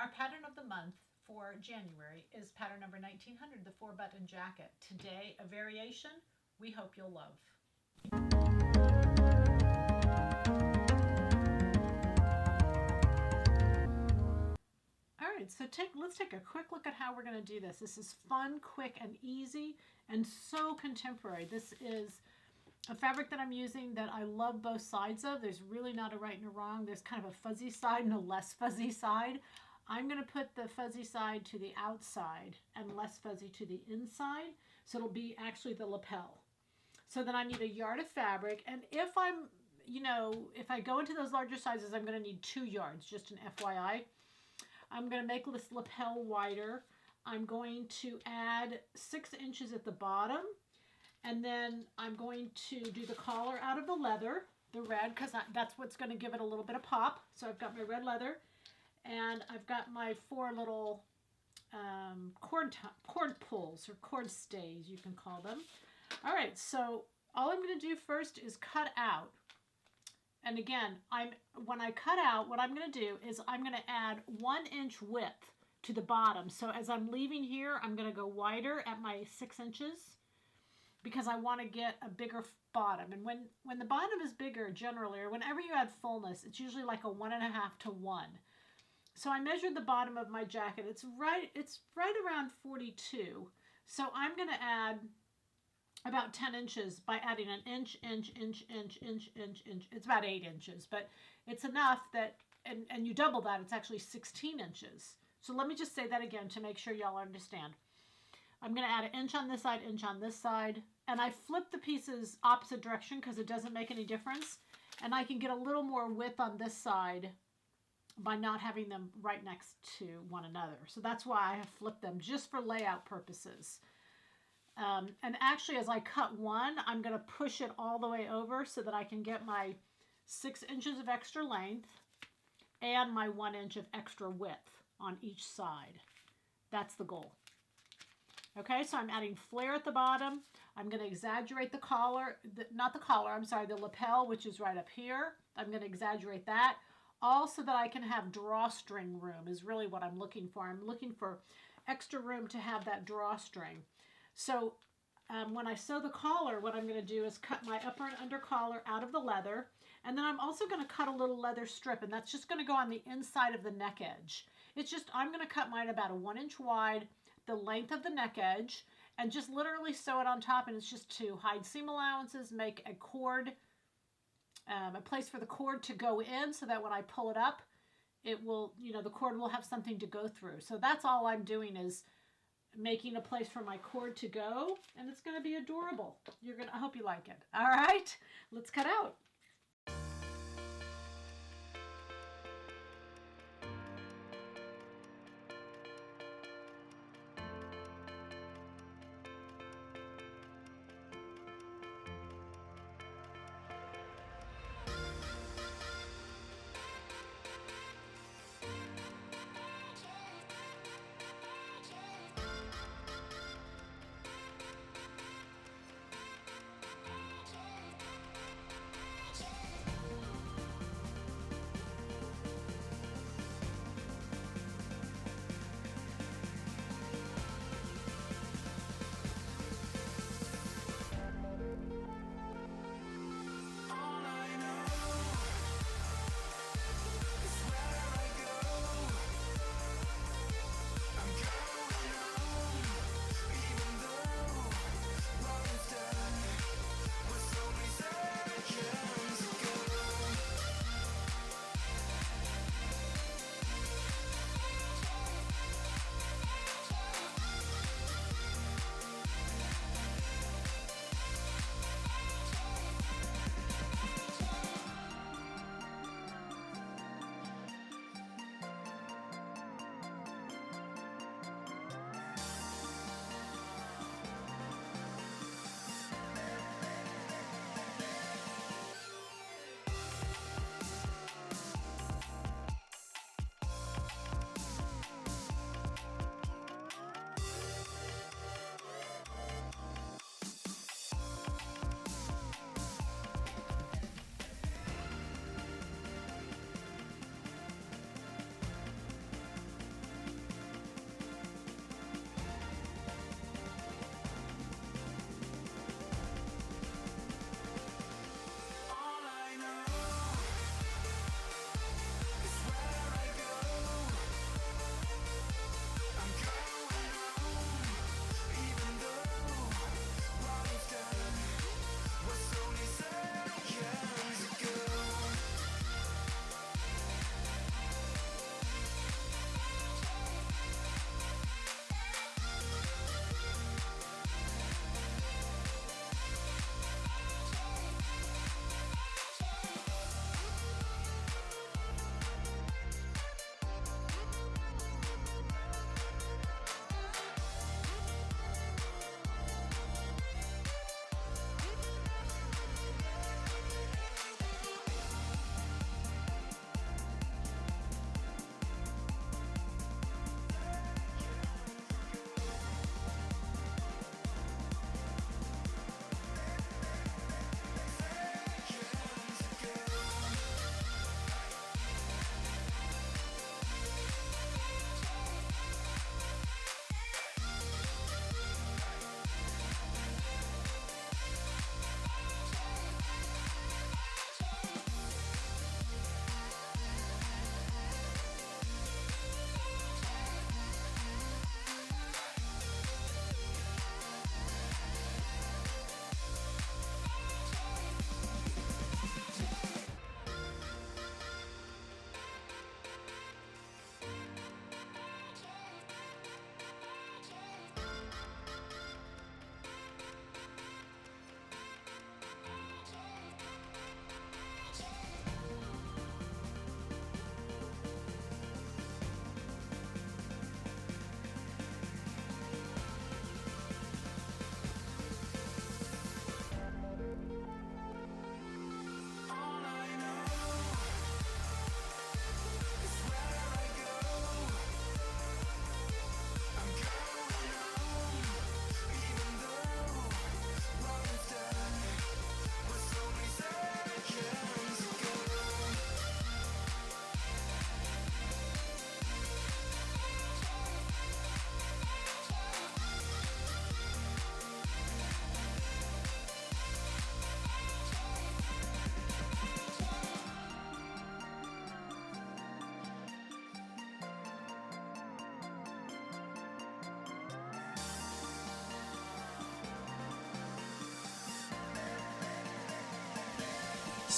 Our pattern of the month for January is pattern number 1900, the 4-button jacket. Today, a variation we hope you'll love. All right, so let's take a quick look at how we're going to do this. This is fun, quick, and easy, and so contemporary. This is a fabric that I'm using that I love both sides of. There's really not a right and a wrong. There's kind of a fuzzy side and a less fuzzy side. I'm going to put the fuzzy side to the outside and less fuzzy to the inside. So it'll be actually the lapel. So then I need a yard of fabric. And if if I go into those larger sizes, I'm going to need 2 yards, just an FYI. I'm going to make this lapel wider. I'm going to add 6 inches at the bottom. And then I'm going to do the collar out of the leather, the red, because that's what's going to give it a little bit of pop. So I've got my red leather, and I've got my 4 little cord pulls, or cord stays, you can call them. All right, so all I'm going to do first is cut out. And again, when I cut out, what I'm going to do is I'm going to add 1 inch width to the bottom. So as I'm leaving here, I'm going to go wider at my 6 inches because I want to get a bigger bottom. And when the bottom is bigger, generally, or whenever you add fullness, it's usually like a 1.5 to 1. So I measured the bottom of my jacket. It's right around 42. So I'm going to add about 10 inches by adding an inch. It's about 8 inches, but it's enough that, and you double that, it's actually 16 inches. So let me just say that again to make sure y'all understand. I'm going to add an inch on this side, inch on this side, and I flip the pieces opposite direction because it doesn't make any difference. And I can get a little more width on this side by not having them right next to one another. So that's why I have flipped them, just for layout purposes. And actually, as I cut one, I'm going to push it all the way over so that I can get my 6 inches of extra length and my 1 inch of extra width on each side. That's the goal. Okay, so I'm adding flare at the bottom. I'm going to exaggerate the collar, the lapel, which is right up here. I'm going to exaggerate that. All so that I can have drawstring room is really what I'm looking for. I'm looking for extra room to have that drawstring. So when I sew the collar, what I'm going to do is cut my upper and under collar out of the leather. And then I'm also going to cut a little leather strip, and that's just going to go on the inside of the neck edge. I'm going to cut mine about a 1 inch wide, the length of the neck edge, and just literally sew it on top. And it's just to hide seam allowances, make a cord, a place for the cord to go in so that when I pull it up, it will, the cord will have something to go through. So that's all I'm doing, is making a place for my cord to go, and it's going to be adorable. I hope you like it. All right, let's cut out.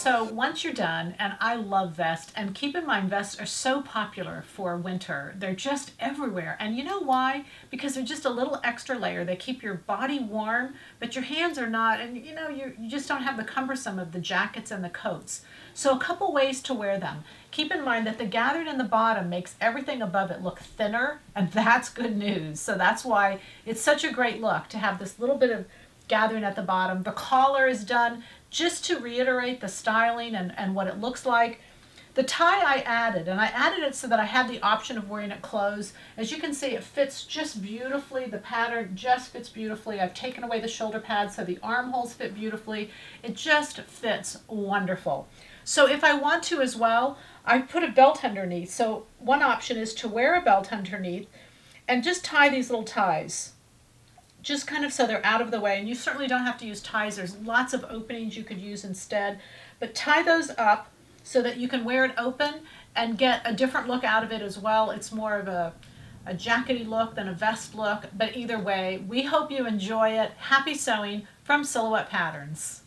So once you're done, and I love vests, and keep in mind vests are so popular for winter. They're just everywhere. And you know why? Because they're just a little extra layer. They keep your body warm, but your hands are not, and you just don't have the cumbersome of the jackets and the coats. So a couple ways to wear them. Keep in mind that the gathered in the bottom makes everything above it look thinner, and that's good news. So that's why it's such a great look to have this little bit of gathering at the bottom. The collar is done just to reiterate the styling and what it looks like. The tie I added, and I added it so that I had the option of wearing it closed. As you can see, it fits just beautifully. The pattern just fits beautifully. I've taken away the shoulder pads so the armholes fit beautifully. It just fits wonderful. So if I want to as well, I put a belt underneath. So one option is to wear a belt underneath and just tie these little ties, just kind of so they're out of the way. And you certainly don't have to use ties. There's lots of openings you could use instead. But tie those up so that you can wear it open and get a different look out of it as well. It's more of a jackety look than a vest look. But either way, we hope you enjoy it. Happy sewing from Silhouette Patterns.